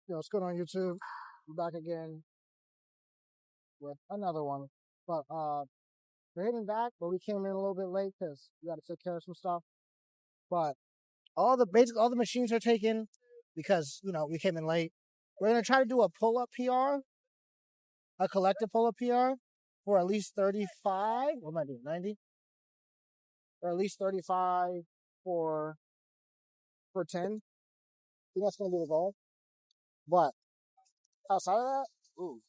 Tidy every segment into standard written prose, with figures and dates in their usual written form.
What's going on YouTube? I'm back again with another one. But we're heading back, but we came in a little bit late because we got to take care of some stuff. But all the machines are taken because we came in late. We're gonna try to do a pull up PR, a collective pull up PR for at least 35. What am I doing? 90 or at least 35 for 10. I think that's gonna be the goal. But outside of that, ooh,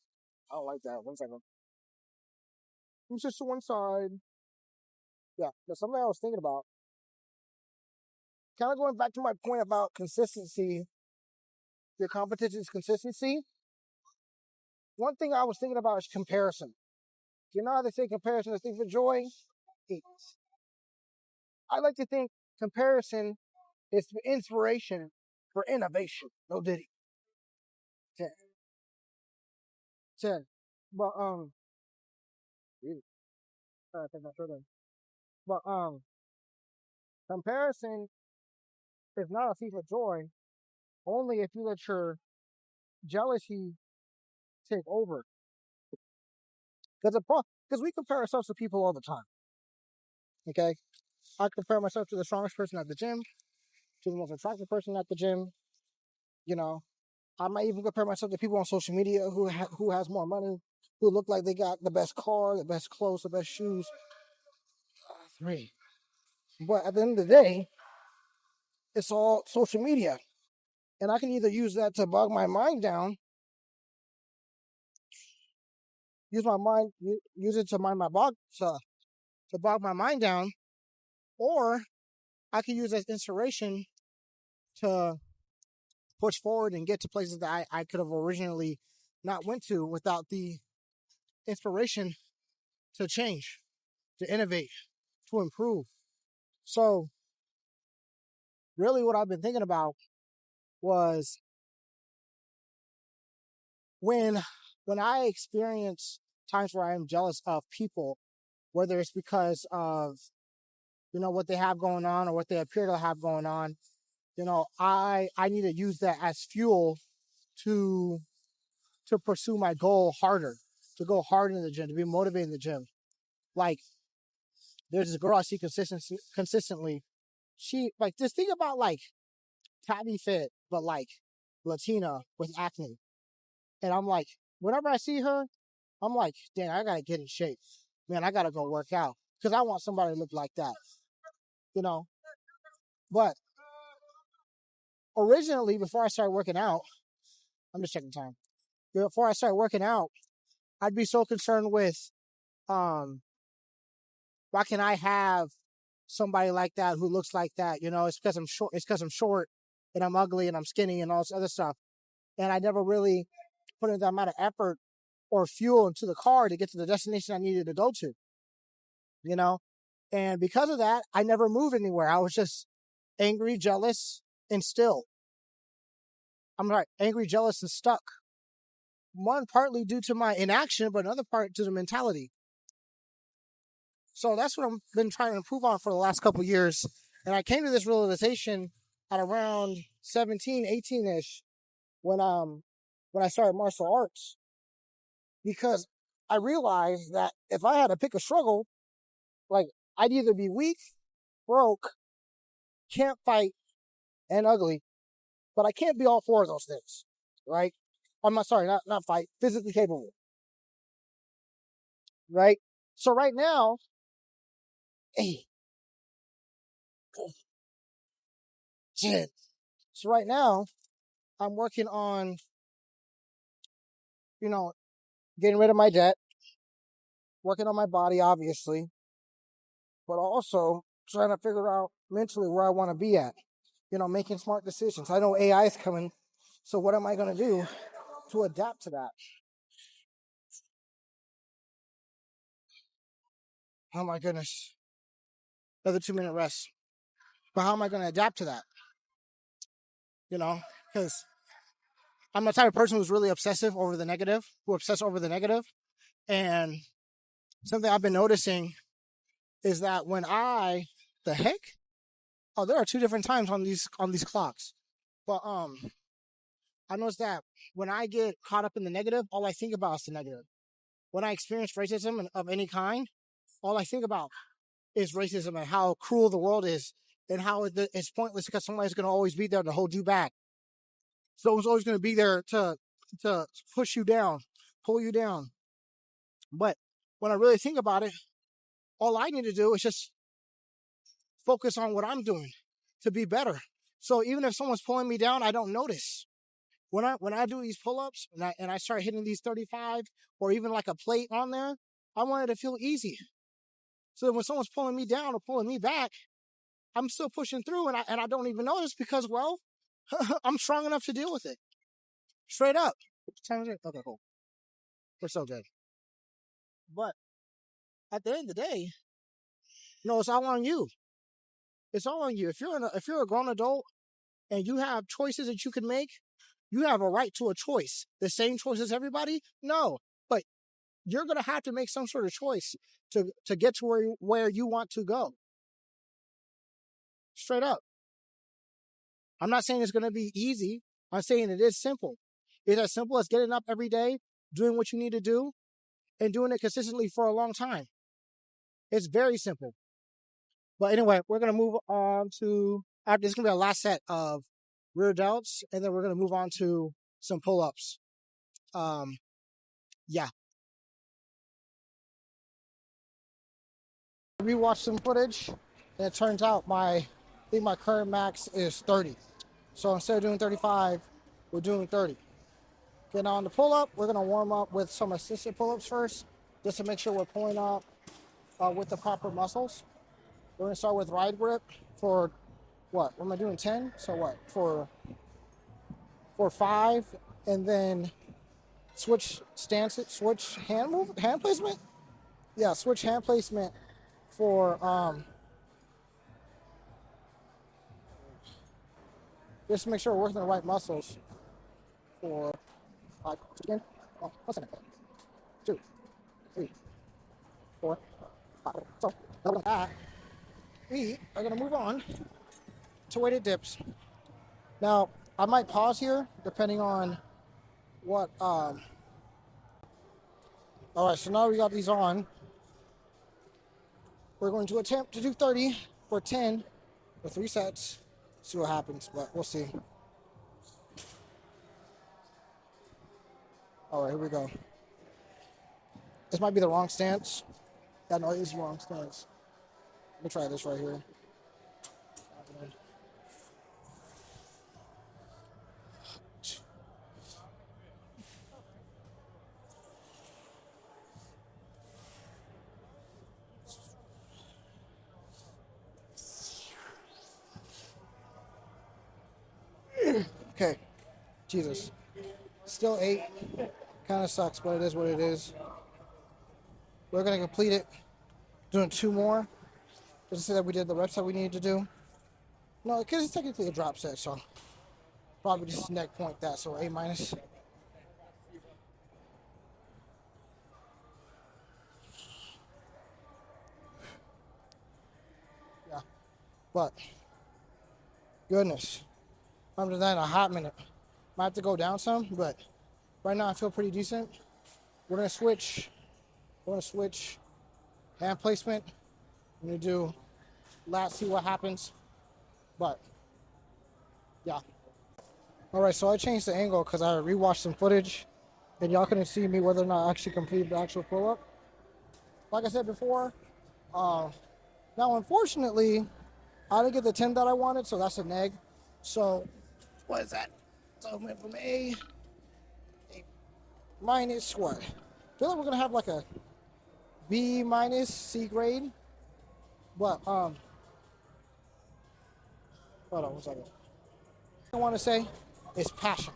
I don't like that. One second. It's just to one side. Yeah, there's something I was thinking about. Kind of going back to my point about consistency, your competition's consistency. One thing I was thinking about is comparison. You know how they say comparison is a thing for joy? I like to think comparison is the inspiration for innovation. No diddy. 10. 10. But really, I think I should have. But comparison is not a thief of joy only if you let your jealousy take over. Because we compare ourselves to people all the time. Okay, I compare myself to the strongest person at the gym, to the most attractive person at the gym. You know, I might even compare myself to people on social media who has more money, who look like they got the best car, the best clothes, the best shoes. Three. But at the end of the day, it's all social media, and I can either use that to bog my mind down, use it to mind my bog to bog my mind down, or I can use it as inspiration to push forward and get to places that I could have originally not went to without the inspiration to change, to innovate, to improve. So really what I've been thinking about was when I experience times where I am jealous of people, whether it's because of what they have going on or what they appear to have going on, I need to use that as fuel to pursue my goal harder, to go hard in the gym, to be motivated in the gym. Like there's this girl I see consistently. She like this thing about like tabby fit, but like Latina with acne. And I'm like, whenever I see her, I'm like, dang, I gotta get in shape. Man, I gotta go work out. Because I want somebody to look like that. You know? But originally, before I started working out, I'm just checking time. Before I started working out, I'd be so concerned with um why can I have somebody like that who looks like that? It's because I'm short. It's because I'm short and I'm ugly and I'm skinny and all this other stuff. And I never really put in that amount of effort or fuel into the car to get to the destination I needed to go to. You know, and because of that, I never moved anywhere. I was just angry, jealous, and still. I'm right, angry, jealous, and stuck. One partly due to my inaction, but another part to the mentality. So that's what I've been trying to improve on for the last couple of years. And I came to this realization at around 17, 18-ish when I started martial arts. Because I realized that if I had to pick a struggle, like I'd either be weak, broke, can't fight, and ugly, but I can't be all four of those things, right? I'm not sorry, not fight, physically capable, right? So right now, hey, shit. So right now, I'm working on, you know, getting rid of my debt, working on my body, obviously, but also trying to figure out mentally where I want to be at. Making smart decisions. I know AI is coming, so what am I going to do to adapt to that? Oh my goodness. Another 2-minute rest. But how am I going to adapt to that? Because I'm the type of person who's really obsessive over the negative, who obsess over the negative. And something I've been noticing is that the heck? Oh, there are two different times on these clocks. But I notice that when I get caught up in the negative, all I think about is the negative. When I experience racism of any kind, all I think about is racism and how cruel the world is and how it's pointless because somebody's going to always be there to hold you back. Someone's always going to be there to push you down, pull you down. But when I really think about it, all I need to do is just focus on what I'm doing to be better. So even if someone's pulling me down, I don't notice. When I do these pull-ups and I start hitting these 35 or even like a plate on there, I want it to feel easy. So that when someone's pulling me down or pulling me back, I'm still pushing through and I don't even notice because, well, I'm strong enough to deal with it. Straight up. Okay, cool. We're so good. But at the end of the day, it's all on you. It's all on you. If you're a grown adult and you have choices that you can make, you have a right to a choice. The same choice as everybody? No. But you're going to have to make some sort of choice to get to where you want to go. Straight up. I'm not saying it's going to be easy. I'm saying it is simple. It's as simple as getting up every day, doing what you need to do, and doing it consistently for a long time. It's very simple. But anyway, we're going to move on to, this is going to be our last set of rear delts, and then we're going to move on to some pull-ups. Yeah. I rewatched some footage, and it turns out I think my current max is 30. So instead of doing 35, we're doing 30. Getting on the pull-up, we're going to warm up with some assisted pull-ups first, just to make sure we're pulling up with the proper muscles. We're going to start with ride grip for what am I doing, 10? So what, for 5, and then switch stance, switch hand placement? Yeah, switch hand placement for just to make sure we're working the right muscles for 5, 2, 3, 4, 5. So like that, we are going to move on to weighted dips. Now, I might pause here depending on what. All right, so now we got these on. We're going to attempt to do 30 for 10 for 3 sets. See what happens, but we'll see. All right, here we go. This might be the wrong stance. Yeah, no, it is the wrong stance. Let me try this right here. Okay, Jesus. Still 8. Kind of sucks, but it is what it is. We're going to complete it. Doing 2 more. Just to say that we did the reps that we needed to do. No, because it's technically a drop set, so probably just neck point that, so A minus. Yeah, but goodness, I haven't done that in a hot minute. Might have to go down some, but right now I feel pretty decent. We're gonna switch. Hand placement. I'm gonna do lat, see what happens. But yeah. All right, so I changed the angle because I rewatched some footage, and y'all couldn't see me whether or not I actually completed the actual pull-up. Like I said before, now unfortunately, I didn't get the 10 that I wanted, so that's a neg. So what is that? So I went from A minus what? I feel like we're gonna have like a B minus C grade. But hold on 1 second. I want to say is passion.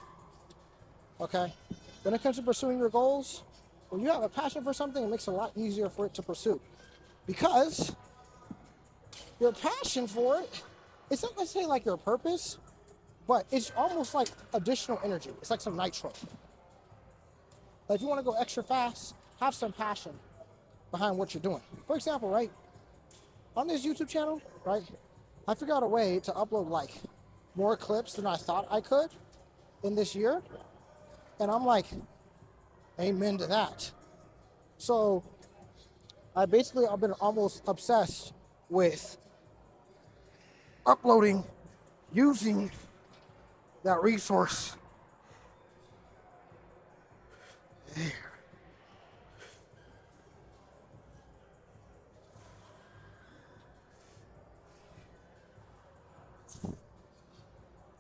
Okay? When it comes to pursuing your goals, when you have a passion for something, it makes it a lot easier for it to pursue. Because your passion for it, it's not necessarily like your purpose, but it's almost like additional energy. It's like some nitro. Like if you want to go extra fast, have some passion behind what you're doing. For example, right, on this YouTube channel, right, I figured out a way to upload like more clips than I thought I could. in this year. And I'm like, amen to that. So I've been almost obsessed with uploading, using that resource.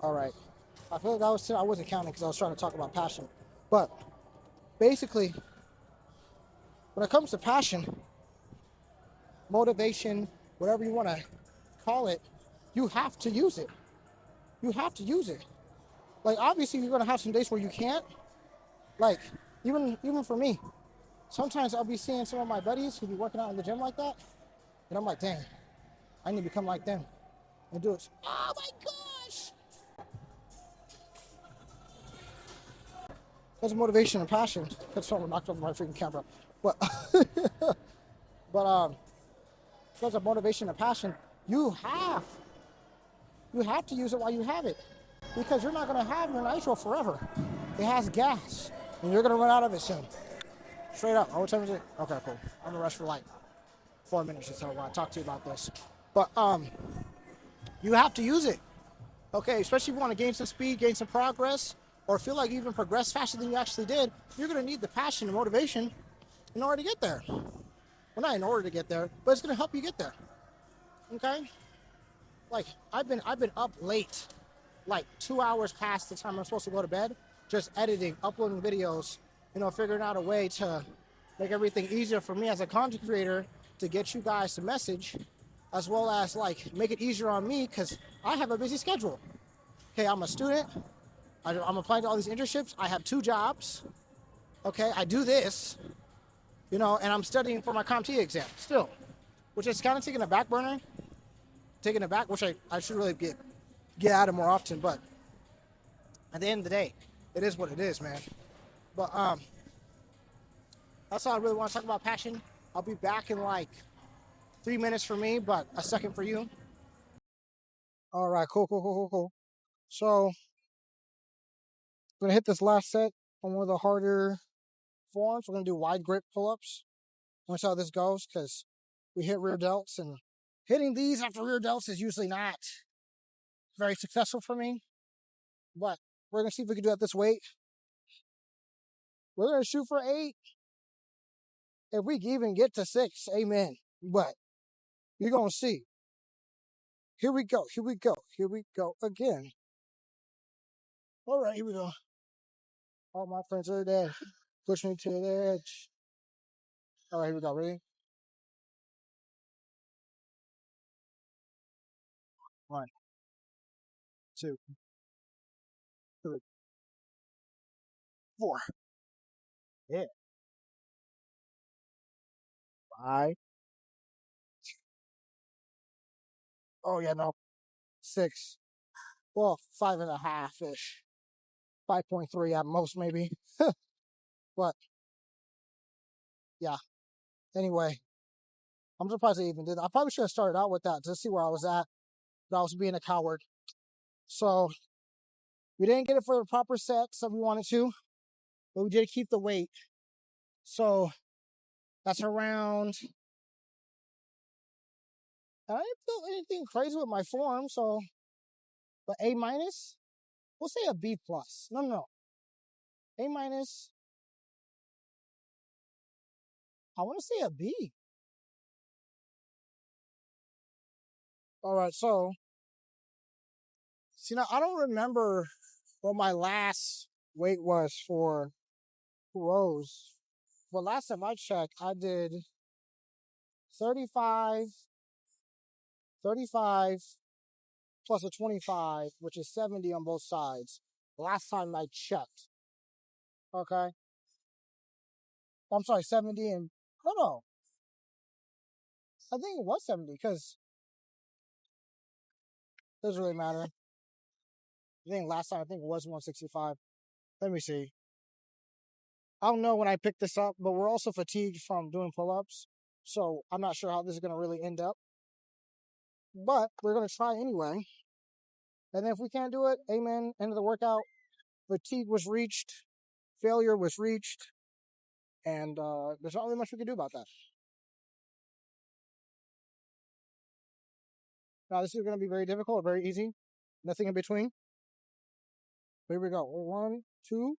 All right. I feel like I wasn't counting because I was trying to talk about passion. But basically, when it comes to passion, motivation, whatever you want to call it, you have to use it. You have to use it. Like obviously you're gonna have some days where you can't. Like even for me, sometimes I'll be seeing some of my buddies who be working out in the gym like that, and I'm like, dang, I need to become like them and do it. Oh my gosh! That's motivation and passion. That's someone knocked over my freaking camera. But but because of motivation and passion, you have to use it while you have it, because you're not gonna have your nitro forever. It has gas, and you're gonna run out of it soon. Straight up. Oh, what time is it? Okay, cool. I'm gonna rest for like 4 minutes or so while I talk to you about this. But you have to use it. Okay, especially if you want to gain some speed, gain some progress, or feel like you even progress faster than you actually did, you're gonna need the passion and motivation in order to get there. Well, not in order to get there, but it's gonna help you get there. Okay? Like I've been up late, like 2 hours past the time I'm supposed to go to bed, just editing, uploading videos, figuring out a way to make everything easier for me as a content creator to get you guys the message, as well as like make it easier on me because I have a busy schedule. Okay, I'm a student. I'm applying to all these internships. I have 2 jobs. Okay, I do this, and I'm studying for my CompT exam still, which is kind of taking a back burner, which I should really get at it more often. But at the end of the day, it is what it is, man. But that's all I really want to talk about passion. I'll be back in like 3 minutes for me, but a second for you. All right, cool. So I'm gonna hit this last set on one of the harder forms. We're gonna do wide grip pull-ups. We'll see how this goes because we hit rear delts, and hitting these after rear delts is usually not very successful for me. But we're gonna see if we can do it at this weight. We're gonna shoot for 8. If we can even get to 6, amen. But you're gonna see. Here we go again. All right, here we go. All my friends are dead. Push me to the edge. All right, here we go. Ready? 1, 2, 3, 4. Yeah. 5. Oh yeah, no. 6. Well, 5.5-ish. 5.3 at most, maybe. But yeah. Anyway, I'm surprised I even did that. I probably should have started out with that to see where I was at. But I was being a coward. So we didn't get it for the proper set, so we wanted to, but we did keep the weight. So that's around. I didn't feel anything crazy with my form, so but A minus. We'll say a B plus. No. A minus. I want to say a B. All right, so see now I don't remember what my last weight was for rows. But last time I checked, I did 35, 35 plus a 25, which is 70 on both sides. Last time I checked. Okay. I'm sorry, 70 and no. I think it was 70 because it doesn't really matter. I think last time it was 165. Let me see. I don't know when I picked this up, but we're also fatigued from doing pull-ups. So I'm not sure how this is going to really end up. But we're going to try anyway. And if we can't do it, amen, end of the workout. fatigue was reached, failure was reached, and there's not really much we can do about that. Now, this is going to be very difficult, very easy, nothing in between. Here we go. 1, 2.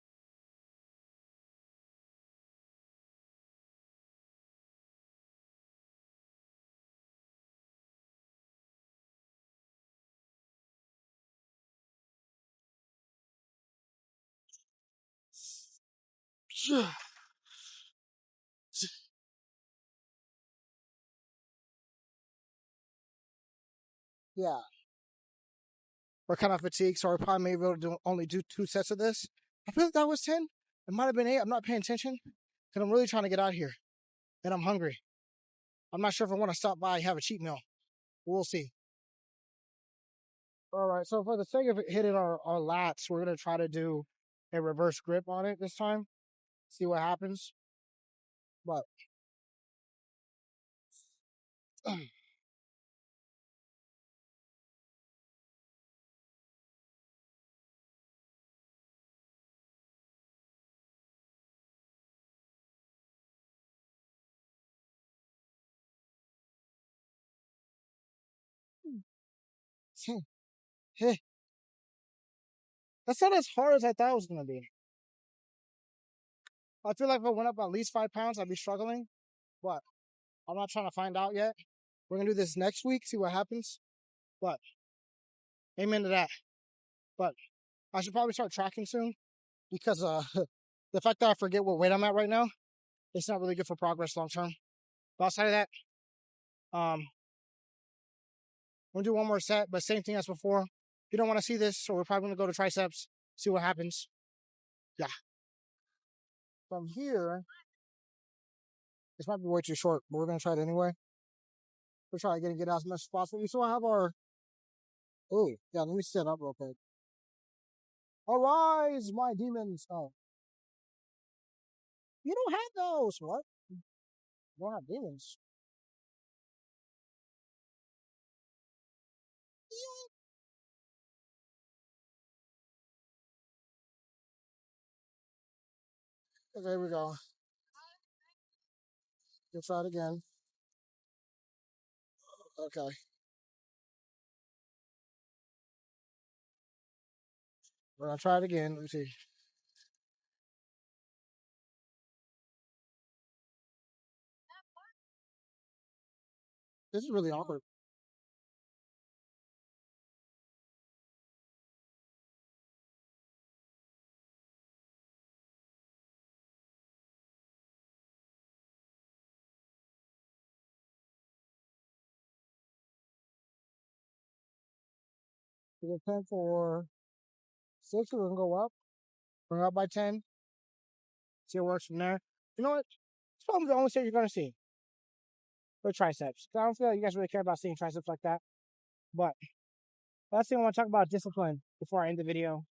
Yeah, we're kind of fatigued, so we're probably maybe able to only do 2 sets of this. I feel like that was 10. It might have been 8. I'm not paying attention because I'm really trying to get out here, and I'm hungry. I'm not sure if I want to stop by and have a cheat meal. We'll see. All right, so for the sake of hitting our lats, we're going to try to do a reverse grip on it this time. See what happens. But that's not as hard as I thought it was going to be. I feel like if I went up at least 5 pounds, I'd be struggling. But I'm not trying to find out yet. We're going to do this next week, see what happens. But amen to that. But I should probably start tracking soon because the fact that I forget what weight I'm at right now, it's not really good for progress long term. But outside of that, we'll do one more set, but same thing as before. You don't want to see this, so we're probably going to go to triceps, see what happens. Yeah. From here, this might be way too short, but we're going to try it anyway. We'll try to get out as much as possible. We still have our... Oh, yeah, let me set up real quick. Arise, my demons. Oh. You don't have those. What? You don't have demons. Okay, there we go. We'll try it again. Okay. We're going to try it again. Let me see. This is really awkward. We get 10 for 6. We're going to go up. Bring up by 10. See what works from there. You know what? It's probably the only set you're going to see. For triceps. I don't feel like you guys really care about seeing triceps like that. But last thing I want to talk about is discipline before I end the video.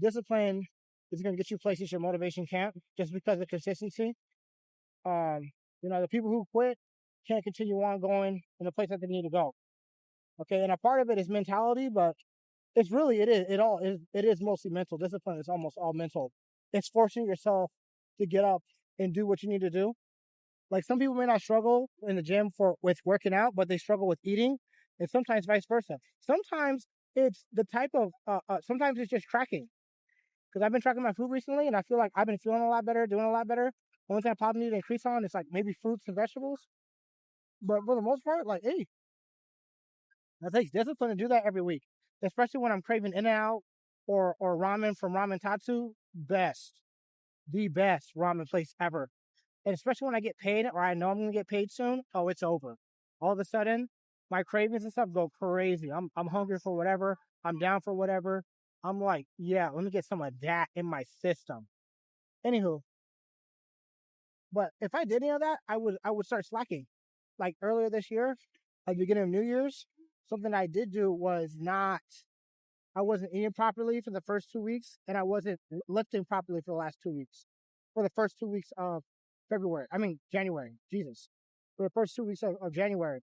Discipline is going to get you places your motivation can't just because of consistency. The people who quit can't continue on going in the place that they need to go. Okay, and a part of it is mentality, but it is mostly mental. Discipline is almost all mental. It's forcing yourself to get up and do what you need to do. Like some people may not struggle in the gym with working out, but they struggle with eating, and sometimes vice versa. Sometimes it's the type of sometimes it's just tracking. Because I've been tracking my food recently, and I feel like I've been feeling a lot better, doing a lot better. Only thing I probably need to increase on is like maybe fruits and vegetables. But for the most part, like, hey, it takes discipline to do that every week, especially when I'm craving In-N-Out or ramen from Ramen Tatsu. The best ramen place ever. And especially when I get paid or I know I'm gonna get paid soon, oh, it's over. All of a sudden, my cravings and stuff go crazy. I'm hungry for whatever. I'm down for whatever. I'm like, yeah, let me get some of that in my system. Anywho, but if I did any of that, I would start slacking. Like earlier this year, at the beginning of New Year's, something I did do was not. I wasn't eating properly for the first 2 weeks, and I wasn't lifting properly for the last 2 weeks. For the first 2 weeks of January. Jesus. For the first 2 weeks of January.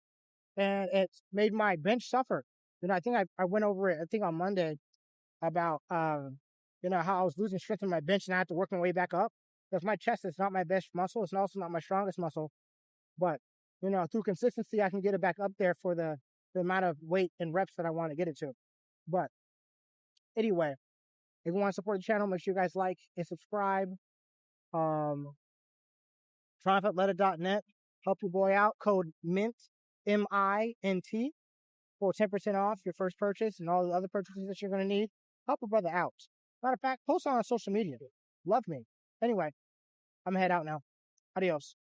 And it's made my bench suffer. I think I went over it, I think on Monday, about You know, how I was losing strength in my bench and I had to work my way back up. Because my chest is not my best muscle. It's also not my strongest muscle. But, you know, through consistency, I can get it back up there for the amount of weight and reps that I want to get it to. But anyway, if you want to support the channel, make sure you guys like and subscribe. Um, TriumphatLetta.net. Help your boy out. Code MINT, MINT, for 10% off your first purchase and all the other purchases that you're going to need. Help a brother out. Matter of fact, post on social media. Love me. Anyway, I'm going to head out now. Adios.